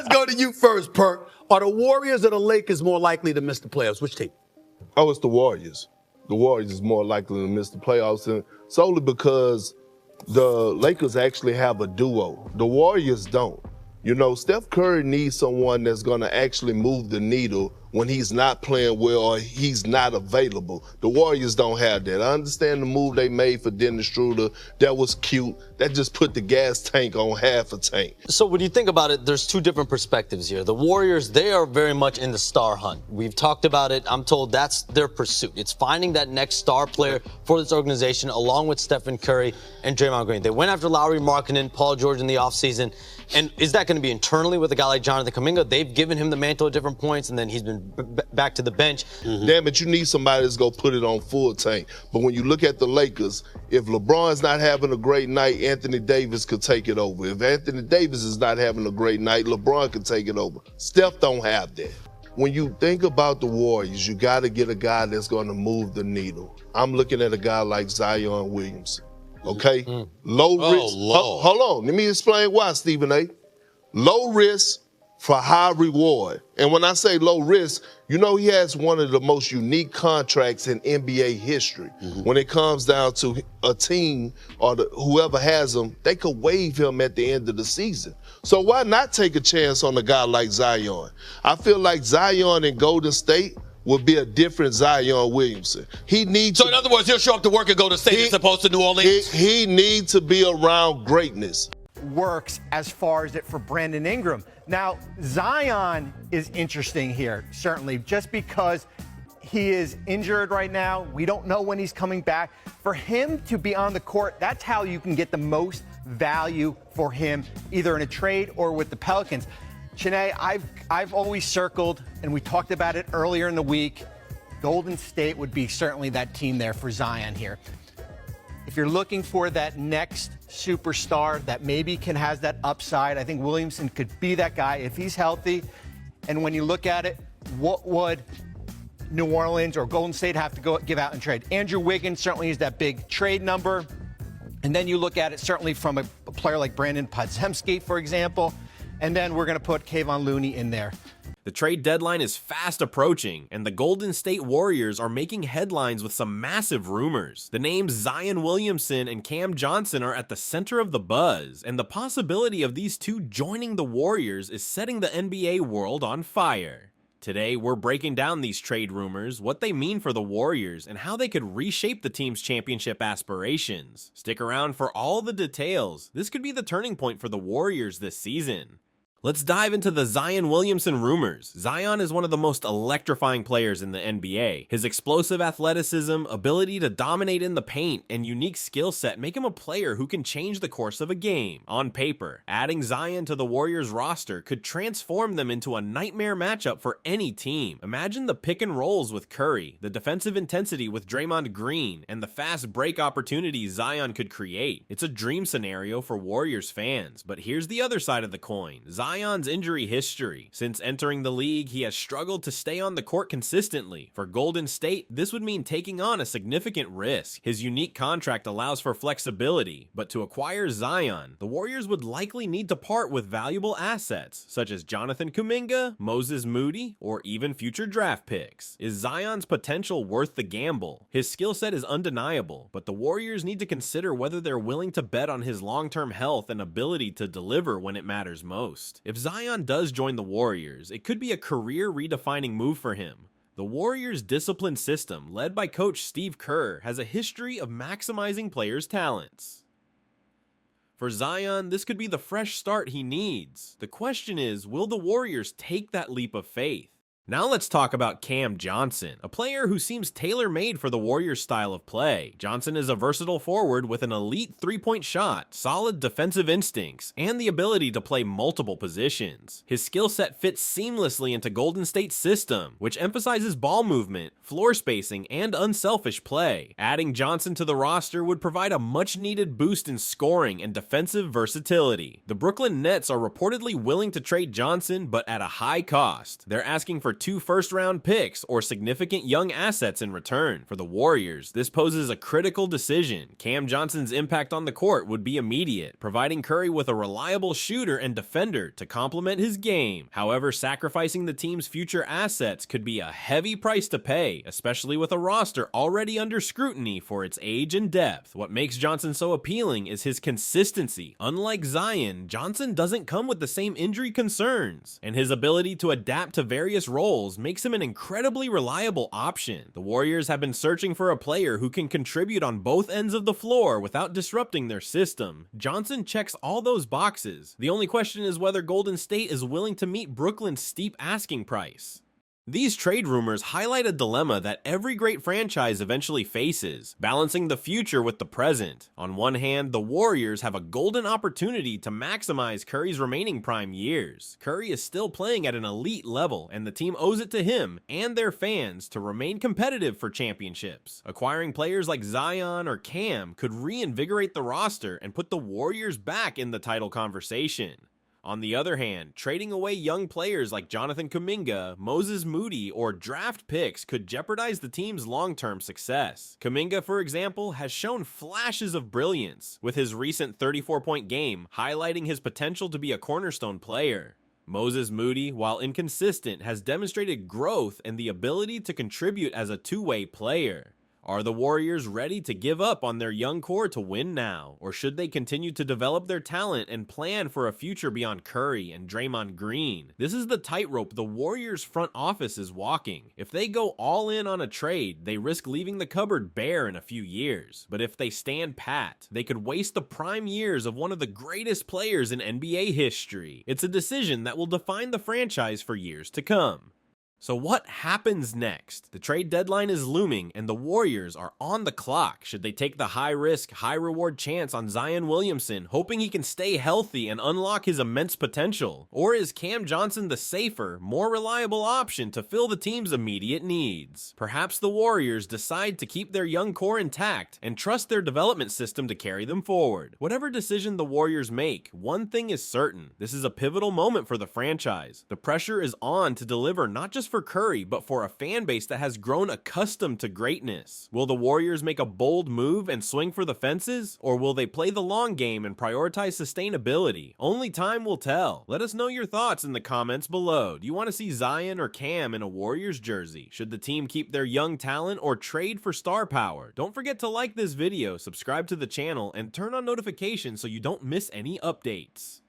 let's go to you first, Perk. Are the Warriors or the Lakers more likely to miss the playoffs? Which team? Oh, it's the Warriors. The Warriors is more likely to miss the playoffs, and solely because the Lakers actually have a duo. The Warriors don't. You know, Steph Curry needs someone that's going to actually move the needle when he's not playing well or he's not available. The Warriors don't have that. I understand the move they made for Dennis Schroeder. That was cute. That just put the gas tank on half a tank. So when you think about it, there's two different perspectives here. The Warriors, they are very much in the star hunt. We've talked about it. I'm told that's their pursuit. It's finding that next star player for this organization along with Stephen Curry and Draymond Green. They went after Lowry Markkanen, Paul George in the offseason. And is that going to be internally with a guy like Jonathan Kuminga? They've given him the mantle at different points, and then he's been back to the bench. Damn it, you need somebody that's going to put it on full tank. But when you look at the Lakers, if LeBron's not having a great night, Anthony Davis could take it over. If Anthony Davis is not having a great night, LeBron could take it over. Steph don't have that. When you think about the Warriors, you got to get a guy that's going to move the needle. I'm looking at a guy like Zion Williamson. Okay? Low risk. Hold on. Let me explain why, Stephen A. Low risk for high reward. And when I say low risk, you know he has one of the most unique contracts in NBA history. When it comes down to a team or whoever has him, they could waive him at the end of the season. So why not take a chance on a guy like Zion? I feel like Zion in Golden State would be a different Zion Williamson. So in other words, he'll show up to work and go to state as opposed to New Orleans? He needs to be around greatness. Works as far as it for Brandon Ingram. Now, Zion is interesting here, certainly, just because he is injured right now. We don't know when he's coming back. For him to be on the court, that's how you can get the most value for him, either in a trade or with the Pelicans. Chiney, I've always circled, and we talked about it earlier in the week, Golden State would be certainly that team there for Zion here. If you're looking for that next superstar that maybe has that upside, I think Williamson could be that guy if he's healthy. And when you look at it, what would New Orleans or Golden State have to go give out and trade? Andrew Wiggins certainly is that big trade number. And then you look at it certainly from a player like Brandon Podziemski, for example. And then we're going to put Kevon Looney in there. The trade deadline is fast approaching, and the Golden State Warriors are making headlines with some massive rumors. The names Zion Williamson and Cam Johnson are at the center of the buzz, and the possibility of these two joining the Warriors is setting the NBA world on fire. Today, we're breaking down these trade rumors, what they mean for the Warriors, and how they could reshape the team's championship aspirations. Stick around for all the details. This could be the turning point for the Warriors this season. Let's dive into the Zion Williamson rumors. Zion is one of the most electrifying players in the NBA. His explosive athleticism, ability to dominate in the paint, and unique skill set make him a player who can change the course of a game. On paper, adding Zion to the Warriors roster could transform them into a nightmare matchup for any team. Imagine the pick and rolls with Curry, the defensive intensity with Draymond Green, and the fast break opportunities Zion could create. It's a dream scenario for Warriors fans, but here's the other side of the coin. Zion's injury history. Since entering the league, he has struggled to stay on the court consistently. For Golden State, this would mean taking on a significant risk. His unique contract allows for flexibility, but to acquire Zion, the Warriors would likely need to part with valuable assets, such as Jonathan Kuminga, Moses Moody, or even future draft picks. Is Zion's potential worth the gamble? His skill set is undeniable, but the Warriors need to consider whether they're willing to bet on his long-term health and ability to deliver when it matters most. If Zion does join the Warriors, it could be a career-redefining move for him. The Warriors' disciplined system, led by coach Steve Kerr, has a history of maximizing players' talents. For Zion, this could be the fresh start he needs. The question is, will the Warriors take that leap of faith? Now let's talk about Cam Johnson, a player who seems tailor-made for the Warriors' style of play. Johnson is a versatile forward with an elite three-point shot, solid defensive instincts, and the ability to play multiple positions. His skill set fits seamlessly into Golden State's system, which emphasizes ball movement, floor spacing, and unselfish play. Adding Johnson to the roster would provide a much-needed boost in scoring and defensive versatility. The Brooklyn Nets are reportedly willing to trade Johnson, but at a high cost. They're asking for for 2 first-round picks or significant young assets in return. For the Warriors, this poses a critical decision. Cam Johnson's impact on the court would be immediate, providing Curry with a reliable shooter and defender to complement his game. However, sacrificing the team's future assets could be a heavy price to pay, especially with a roster already under scrutiny for its age and depth. What makes Johnson so appealing is his consistency. Unlike Zion, Johnson doesn't come with the same injury concerns, and his ability to adapt to various roles makes him an incredibly reliable option. The Warriors have been searching for a player who can contribute on both ends of the floor without disrupting their system. Johnson checks all those boxes. The only question is whether Golden State is willing to meet Brooklyn's steep asking price. These trade rumors highlight a dilemma that every great franchise eventually faces, balancing the future with the present. On one hand, the Warriors have a golden opportunity to maximize Curry's remaining prime years. Curry is still playing at an elite level, and the team owes it to him and their fans to remain competitive for championships. Acquiring players like Zion or Cam could reinvigorate the roster and put the Warriors back in the title conversation. On the other hand, trading away young players like Jonathan Kuminga, Moses Moody, or draft picks could jeopardize the team's long-term success. Kuminga, for example, has shown flashes of brilliance, with his recent 34-point game highlighting his potential to be a cornerstone player. Moses Moody, while inconsistent, has demonstrated growth and the ability to contribute as a two-way player. Are the Warriors ready to give up on their young core to win now, or should they continue to develop their talent and plan for a future beyond Curry and Draymond Green? This is the tightrope the Warriors front office is walking. If they go all in on a trade, they risk leaving the cupboard bare in a few years. But if they stand pat, they could waste the prime years of one of the greatest players in NBA history. It's a decision that will define the franchise for years to come. So what happens next? The trade deadline is looming and the Warriors are on the clock. Should they take the high-risk, high-reward chance on Zion Williamson, hoping he can stay healthy and unlock his immense potential? Or is Cam Johnson the safer, more reliable option to fill the team's immediate needs? Perhaps the Warriors decide to keep their young core intact and trust their development system to carry them forward. Whatever decision the Warriors make, one thing is certain. This is a pivotal moment for the franchise. The pressure is on to deliver not just for Curry, but for a fan base that has grown accustomed to greatness. Will the Warriors make a bold move and swing for the fences? Or will they play the long game and prioritize sustainability? Only time will tell. Let us know your thoughts in the comments below. Do you want to see Zion or Cam in a Warriors jersey? Should the team keep their young talent or trade for star power? Don't forget to like this video, subscribe to the channel, and turn on notifications so you don't miss any updates.